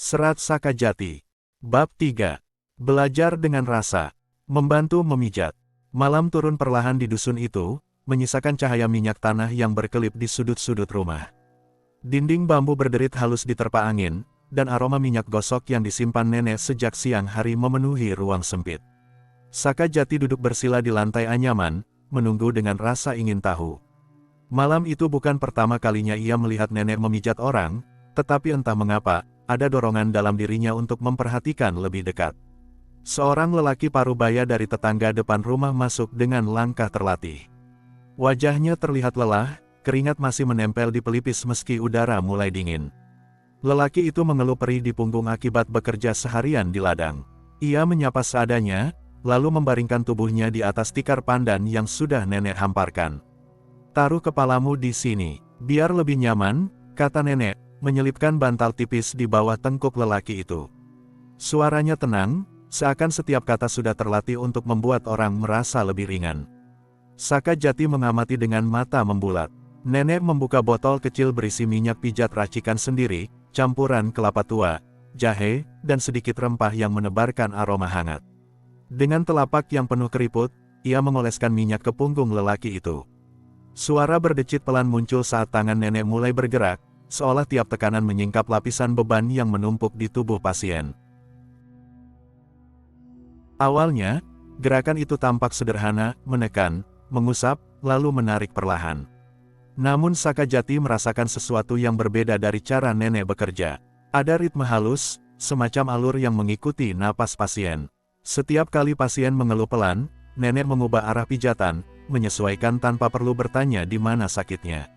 Serat Sakajati. Bab 3. Belajar dengan rasa. Membantu memijat. Malam turun perlahan di dusun itu, menyisakan cahaya minyak tanah yang berkelip di sudut-sudut rumah. Dinding bambu berderit halus diterpa angin, dan aroma minyak gosok yang disimpan nenek sejak siang hari memenuhi ruang sempit. Sakajati duduk bersila di lantai anyaman, menunggu dengan rasa ingin tahu. Malam itu bukan pertama kalinya ia melihat nenek memijat orang, tetapi entah mengapa, ada dorongan dalam dirinya untuk memperhatikan lebih dekat. Seorang lelaki parubaya dari tetangga depan rumah masuk dengan langkah terlatih. Wajahnya terlihat lelah, keringat masih menempel di pelipis meski udara mulai dingin. Lelaki itu mengeluh perih di punggung akibat bekerja seharian di ladang. Ia menyapa seadanya, lalu membaringkan tubuhnya di atas tikar pandan yang sudah nenek hamparkan. "Taruh kepalamu di sini, biar lebih nyaman," kata nenek, menyelipkan bantal tipis di bawah tengkuk lelaki itu. Suaranya tenang, seakan setiap kata sudah terlatih untuk membuat orang merasa lebih ringan. Sakajati mengamati dengan mata membulat. Nenek membuka botol kecil berisi minyak pijat racikan sendiri, campuran kelapa tua, jahe, dan sedikit rempah yang menebarkan aroma hangat. Dengan telapak yang penuh keriput, ia mengoleskan minyak ke punggung lelaki itu. Suara berdecit pelan muncul saat tangan nenek mulai bergerak, seolah tiap tekanan menyingkap lapisan beban yang menumpuk di tubuh pasien. Awalnya, gerakan itu tampak sederhana, menekan, mengusap, lalu menarik perlahan. Namun Sakajati merasakan sesuatu yang berbeda dari cara nenek bekerja. Ada ritme halus, semacam alur yang mengikuti napas pasien. Setiap kali pasien mengeluh pelan, nenek mengubah arah pijatan, menyesuaikan tanpa perlu bertanya di mana sakitnya.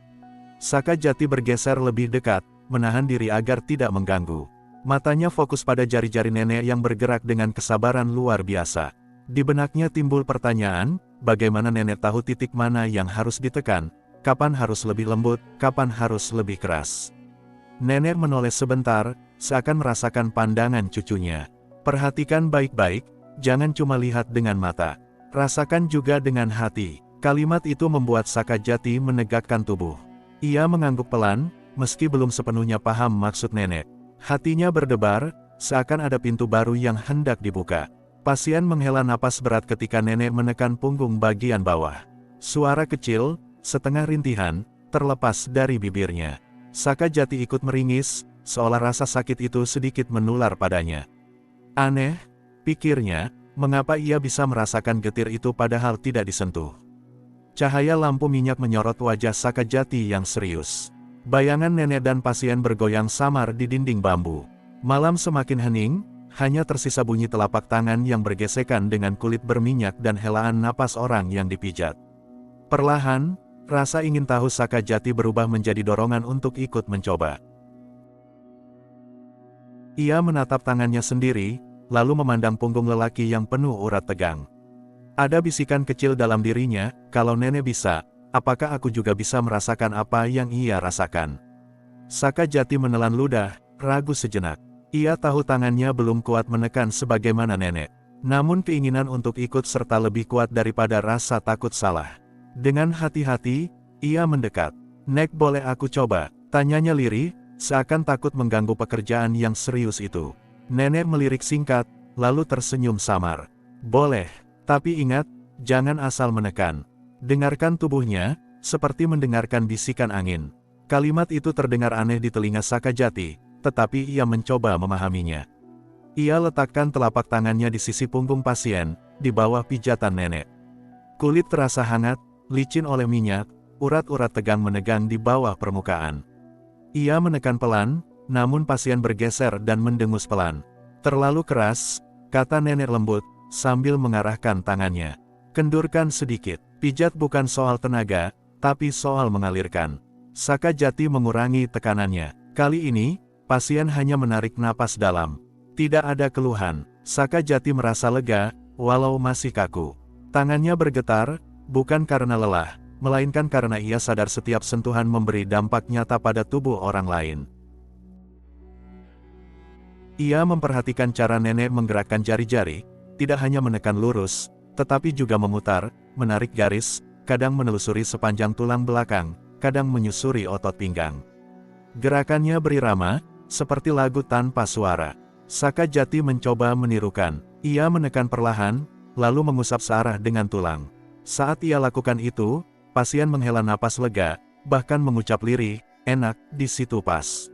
Sakajati bergeser lebih dekat, menahan diri agar tidak mengganggu. Matanya fokus pada jari-jari nenek yang bergerak dengan kesabaran luar biasa. Di benaknya timbul pertanyaan, bagaimana nenek tahu titik mana yang harus ditekan, kapan harus lebih lembut, kapan harus lebih keras. Nenek menoleh sebentar, seakan merasakan pandangan cucunya. "Perhatikan baik-baik, jangan cuma lihat dengan mata. Rasakan juga dengan hati." Kalimat itu membuat Sakajati menegakkan tubuh. Ia mengangguk pelan, meski belum sepenuhnya paham maksud nenek. Hatinya berdebar, seakan ada pintu baru yang hendak dibuka. Pasien menghela napas berat ketika nenek menekan punggung bagian bawah. Suara kecil, setengah rintihan, terlepas dari bibirnya. Sakajati ikut meringis, seolah rasa sakit itu sedikit menular padanya. Aneh, pikirnya, mengapa ia bisa merasakan getir itu padahal tidak disentuh. Cahaya lampu minyak menyorot wajah Sakajati yang serius. Bayangan nenek dan pasien bergoyang samar di dinding bambu. Malam semakin hening, hanya tersisa bunyi telapak tangan yang bergesekan dengan kulit berminyak dan helaan napas orang yang dipijat. Perlahan, rasa ingin tahu Sakajati berubah menjadi dorongan untuk ikut mencoba. Ia menatap tangannya sendiri, lalu memandang punggung lelaki yang penuh urat tegang. Ada bisikan kecil dalam dirinya, kalau nenek bisa, apakah aku juga bisa merasakan apa yang ia rasakan? Sakajati menelan ludah, ragu sejenak. Ia tahu tangannya belum kuat menekan sebagaimana nenek. Namun keinginan untuk ikut serta lebih kuat daripada rasa takut salah. Dengan hati-hati, ia mendekat. "Nek, boleh aku coba?" tanyanya lirih, seakan takut mengganggu pekerjaan yang serius itu. Nenek melirik singkat, lalu tersenyum samar. "Boleh. Tapi ingat, jangan asal menekan. Dengarkan tubuhnya, seperti mendengarkan bisikan angin." Kalimat itu terdengar aneh di telinga Sakajati, tetapi ia mencoba memahaminya. Ia letakkan telapak tangannya di sisi punggung pasien, di bawah pijatan nenek. Kulit terasa hangat, licin oleh minyak, urat-urat tegang menegang di bawah permukaan. Ia menekan pelan, namun pasien bergeser dan mendengus pelan. "Terlalu keras," kata nenek lembut, sambil mengarahkan tangannya. "Kendurkan sedikit. Pijat bukan soal tenaga, tapi soal mengalirkan." Sakajati mengurangi tekanannya. Kali ini, pasien hanya menarik napas dalam. Tidak ada keluhan. Sakajati merasa lega, walau masih kaku. Tangannya bergetar, bukan karena lelah, melainkan karena ia sadar setiap sentuhan memberi dampak nyata pada tubuh orang lain. Ia memperhatikan cara nenek menggerakkan jari-jari, tidak hanya menekan lurus, tetapi juga memutar, menarik garis, kadang menelusuri sepanjang tulang belakang, kadang menyusuri otot pinggang. Gerakannya berirama, seperti lagu tanpa suara. Sakajati mencoba menirukan. Ia menekan perlahan, lalu mengusap searah dengan tulang. Saat ia lakukan itu, pasien menghela napas lega, bahkan mengucap lirih, enak, di situ pas.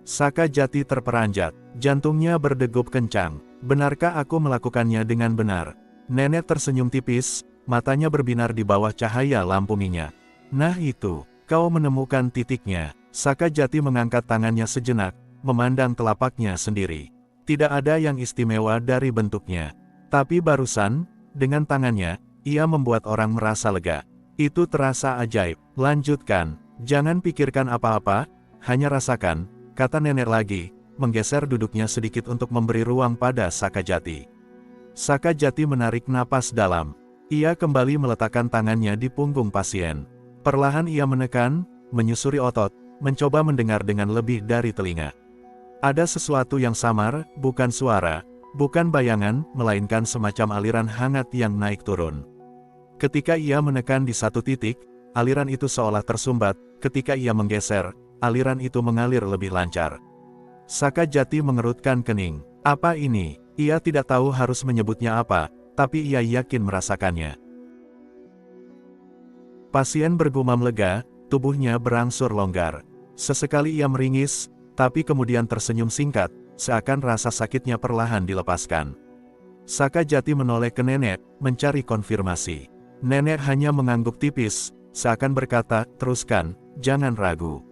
Sakajati terperanjat, jantungnya berdegup kencang. Benarkah aku melakukannya dengan benar? Nenek tersenyum tipis, matanya berbinar di bawah cahaya lampu minyak. Nah itu, kau menemukan titiknya. Sakajati mengangkat tangannya sejenak, memandang telapaknya sendiri. Tidak ada yang istimewa dari bentuknya. Tapi barusan, dengan tangannya, ia membuat orang merasa lega. Itu terasa ajaib. Lanjutkan, jangan pikirkan apa-apa, hanya rasakan, kata nenek lagi, menggeser duduknya sedikit untuk memberi ruang pada Sakajati. Sakajati menarik napas dalam. Ia kembali meletakkan tangannya di punggung pasien. Perlahan ia menekan, menyusuri otot, mencoba mendengar dengan lebih dari telinga. Ada sesuatu yang samar, bukan suara, bukan bayangan, melainkan semacam aliran hangat yang naik turun. Ketika ia menekan di satu titik, aliran itu seolah tersumbat, ketika ia menggeser, aliran itu mengalir lebih lancar. Sakajati mengerutkan kening. Apa ini? Ia tidak tahu harus menyebutnya apa, tapi ia yakin merasakannya. Pasien bergumam lega, tubuhnya berangsur longgar. Sesekali ia meringis, tapi kemudian tersenyum singkat, seakan rasa sakitnya perlahan dilepaskan. Sakajati menoleh ke nenek, mencari konfirmasi. Nenek hanya mengangguk tipis, seakan berkata, teruskan, jangan ragu.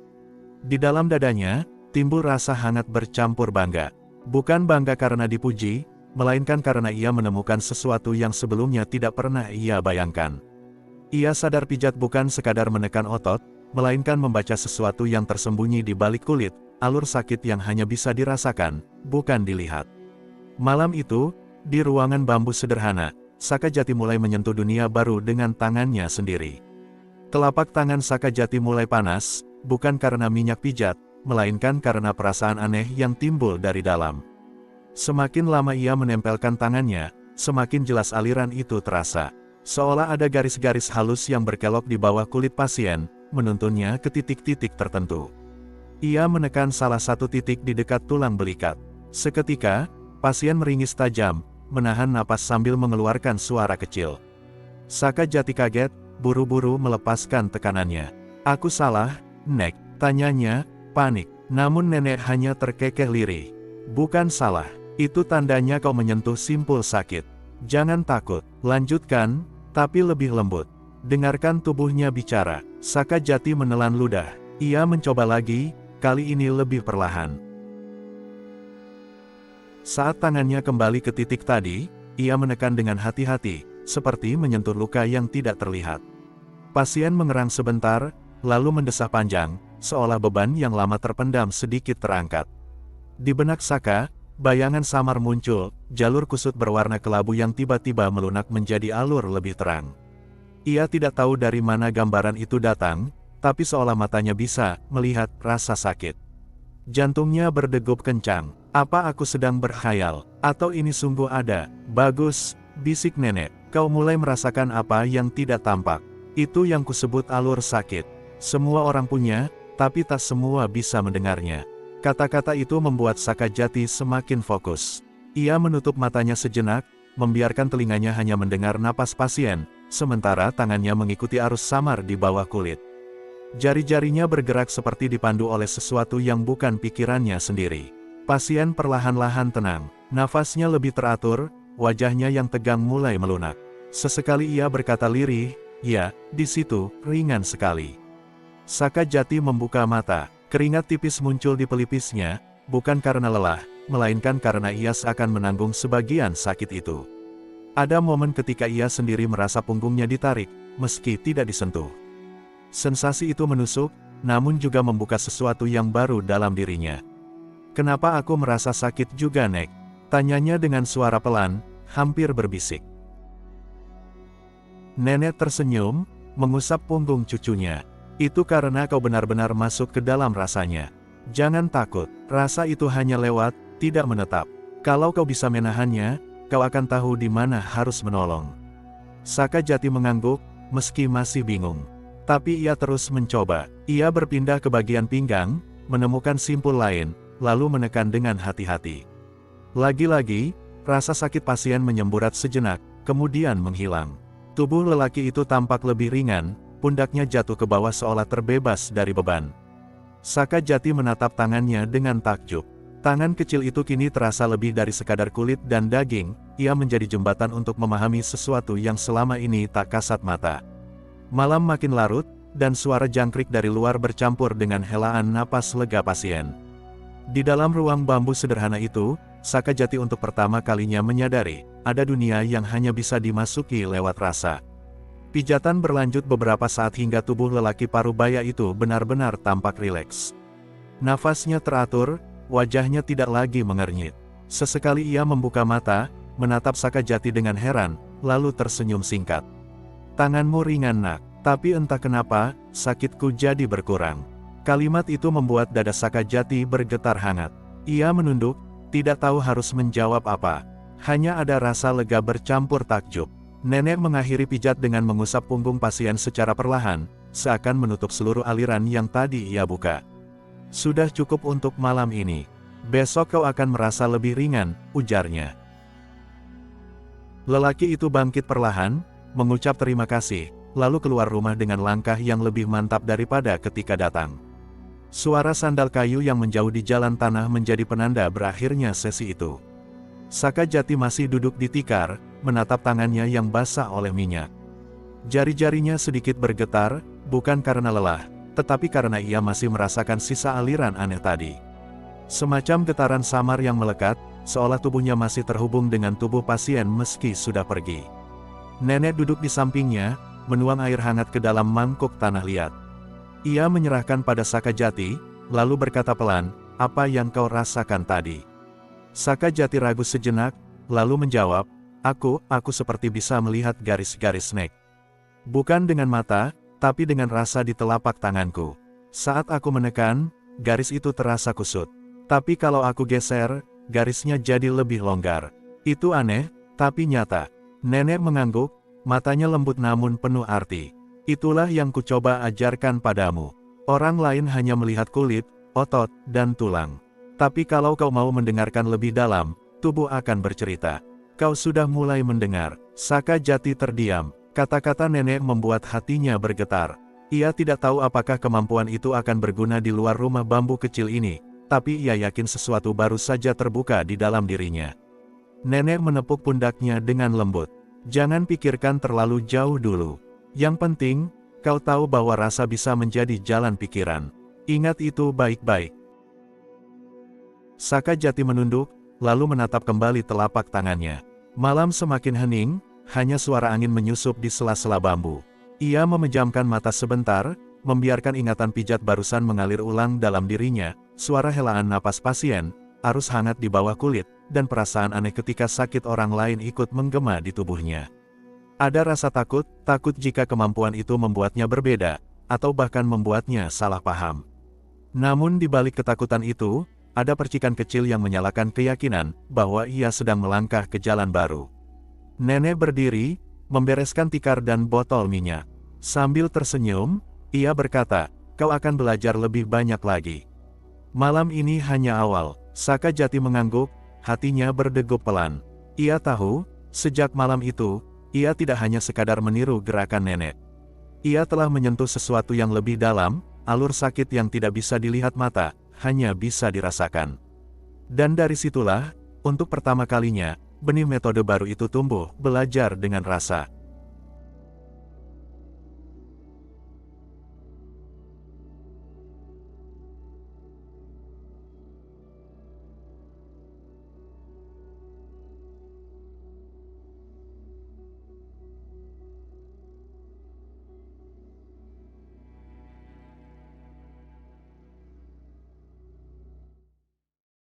Di dalam dadanya, timbul rasa hangat bercampur bangga. Bukan bangga karena dipuji, melainkan karena ia menemukan sesuatu yang sebelumnya tidak pernah ia bayangkan. Ia sadar pijat bukan sekadar menekan otot, melainkan membaca sesuatu yang tersembunyi di balik kulit, alur sakit yang hanya bisa dirasakan, bukan dilihat. Malam itu, di ruangan bambu sederhana, Sakajati mulai menyentuh dunia baru dengan tangannya sendiri. Telapak tangan Sakajati mulai panas, bukan karena minyak pijat, melainkan karena perasaan aneh yang timbul dari dalam. Semakin lama ia menempelkan tangannya, semakin jelas aliran itu terasa. Seolah ada garis-garis halus yang berkelok di bawah kulit pasien, menuntunnya ke titik-titik tertentu. Ia menekan salah satu titik di dekat tulang belikat. Seketika, pasien meringis tajam, menahan napas sambil mengeluarkan suara kecil. Sakajati kaget, buru-buru melepaskan tekanannya. Aku salah, Nek, tanyanya, panik. Namun nenek hanya terkekeh lirih. Bukan salah, itu tandanya kau menyentuh simpul sakit. Jangan takut, lanjutkan, tapi lebih lembut. Dengarkan tubuhnya bicara. Sakajati menelan ludah. Ia mencoba lagi, kali ini lebih perlahan. Saat tangannya kembali ke titik tadi, ia menekan dengan hati-hati, seperti menyentuh luka yang tidak terlihat. Pasien mengerang sebentar, lalu mendesah panjang, seolah beban yang lama terpendam sedikit terangkat. Di benak Saka, bayangan samar muncul, jalur kusut berwarna kelabu yang tiba-tiba melunak menjadi alur lebih terang. Ia tidak tahu dari mana gambaran itu datang, tapi seolah matanya bisa melihat rasa sakit. Jantungnya berdegup kencang. Apa aku sedang berkhayal? Atau ini sungguh ada? Bagus, bisik nenek. Kau mulai merasakan apa yang tidak tampak. Itu yang kusebut alur sakit. Semua orang punya, tapi tak semua bisa mendengarnya. Kata-kata itu membuat Sakajati semakin fokus. Ia menutup matanya sejenak, membiarkan telinganya hanya mendengar napas pasien, sementara tangannya mengikuti arus samar di bawah kulit. Jari-jarinya bergerak seperti dipandu oleh sesuatu yang bukan pikirannya sendiri. Pasien perlahan-lahan tenang, nafasnya lebih teratur, wajahnya yang tegang mulai melunak. Sesekali ia berkata lirih, ya, di situ, ringan sekali. Sakajati membuka mata, keringat tipis muncul di pelipisnya, bukan karena lelah, melainkan karena ia seakan menanggung sebagian sakit itu. Ada momen ketika ia sendiri merasa punggungnya ditarik, meski tidak disentuh. Sensasi itu menusuk, namun juga membuka sesuatu yang baru dalam dirinya. Kenapa aku merasa sakit juga, Nek? Tanyanya dengan suara pelan, hampir berbisik. Nenek tersenyum, mengusap punggung cucunya. Itu karena kau benar-benar masuk ke dalam rasanya. Jangan takut, rasa itu hanya lewat, tidak menetap. Kalau kau bisa menahannya, kau akan tahu di mana harus menolong. Sakajati mengangguk, meski masih bingung. Tapi ia terus mencoba. Ia berpindah ke bagian pinggang, menemukan simpul lain, lalu menekan dengan hati-hati. Lagi-lagi, rasa sakit pasien menyemburat sejenak, kemudian menghilang. Tubuh lelaki itu tampak lebih ringan, pundaknya jatuh ke bawah seolah terbebas dari beban. Sakajati menatap tangannya dengan takjub. Tangan kecil itu kini terasa lebih dari sekadar kulit dan daging, ia menjadi jembatan untuk memahami sesuatu yang selama ini tak kasat mata. Malam makin larut, dan suara jangkrik dari luar bercampur dengan helaan napas lega pasien. Di dalam ruang bambu sederhana itu, Sakajati untuk pertama kalinya menyadari, ada dunia yang hanya bisa dimasuki lewat rasa. Pijatan berlanjut beberapa saat hingga tubuh lelaki parubaya itu benar-benar tampak rileks. Nafasnya teratur, wajahnya tidak lagi mengernyit. Sesekali ia membuka mata, menatap Sakajati dengan heran, lalu tersenyum singkat. "Tanganmu ringan nak, tapi entah kenapa, sakitku jadi berkurang." Kalimat itu membuat dada Sakajati bergetar hangat. Ia menunduk, tidak tahu harus menjawab apa. Hanya ada rasa lega bercampur takjub. Nenek mengakhiri pijat dengan mengusap punggung pasien secara perlahan, seakan menutup seluruh aliran yang tadi ia buka. "Sudah cukup untuk malam ini. Besok kau akan merasa lebih ringan," ujarnya. Lelaki itu bangkit perlahan, mengucap terima kasih, lalu keluar rumah dengan langkah yang lebih mantap daripada ketika datang. Suara sandal kayu yang menjauh di jalan tanah menjadi penanda berakhirnya sesi itu. Sakajati masih duduk di tikar, menatap tangannya yang basah oleh minyak. Jari-jarinya sedikit bergetar, bukan karena lelah, tetapi karena ia masih merasakan sisa aliran aneh tadi. Semacam getaran samar yang melekat, seolah tubuhnya masih terhubung dengan tubuh pasien meski sudah pergi. Nenek duduk di sampingnya, menuang air hangat ke dalam mangkuk tanah liat. Ia menyerahkan pada Sakajati, lalu berkata pelan, "Apa yang kau rasakan tadi?" Sakajati ragu sejenak, lalu menjawab, Aku seperti bisa melihat garis-garis snake. Bukan dengan mata, tapi dengan rasa di telapak tanganku. Saat aku menekan, garis itu terasa kusut. Tapi kalau aku geser, garisnya jadi lebih longgar. Itu aneh, tapi nyata." Nenek mengangguk, matanya lembut namun penuh arti. "Itulah yang kucoba ajarkan padamu. Orang lain hanya melihat kulit, otot, dan tulang. Tapi kalau kau mau mendengarkan lebih dalam, tubuh akan bercerita." "Kau sudah mulai mendengar." Sakajati terdiam. Kata-kata nenek membuat hatinya bergetar. Ia tidak tahu apakah kemampuan itu akan berguna di luar rumah bambu kecil ini, tapi ia yakin sesuatu baru saja terbuka di dalam dirinya. Nenek menepuk pundaknya dengan lembut. "Jangan pikirkan terlalu jauh dulu. Yang penting, kau tahu bahwa rasa bisa menjadi jalan pikiran. Ingat itu baik-baik." Sakajati menunduk, lalu menatap kembali telapak tangannya. Malam semakin hening, hanya suara angin menyusup di sela-sela bambu. Ia memejamkan mata sebentar, membiarkan ingatan pijat barusan mengalir ulang dalam dirinya, suara helaan napas pasien, arus hangat di bawah kulit, dan perasaan aneh ketika sakit orang lain ikut menggema di tubuhnya. Ada rasa takut jika kemampuan itu membuatnya berbeda, atau bahkan membuatnya salah paham. Namun di balik ketakutan itu, ada percikan kecil yang menyalakan keyakinan bahwa ia sedang melangkah ke jalan baru. Nenek berdiri, membereskan tikar dan botol minyak. Sambil tersenyum, ia berkata, "Kau akan belajar lebih banyak lagi. Malam ini hanya awal." Sakajati mengangguk, hatinya berdegup pelan. Ia tahu, sejak malam itu, ia tidak hanya sekadar meniru gerakan nenek. Ia telah menyentuh sesuatu yang lebih dalam, alur sakit yang tidak bisa dilihat mata, hanya bisa dirasakan. Dan dari situlah, untuk pertama kalinya, benih metode baru itu tumbuh, belajar dengan rasa.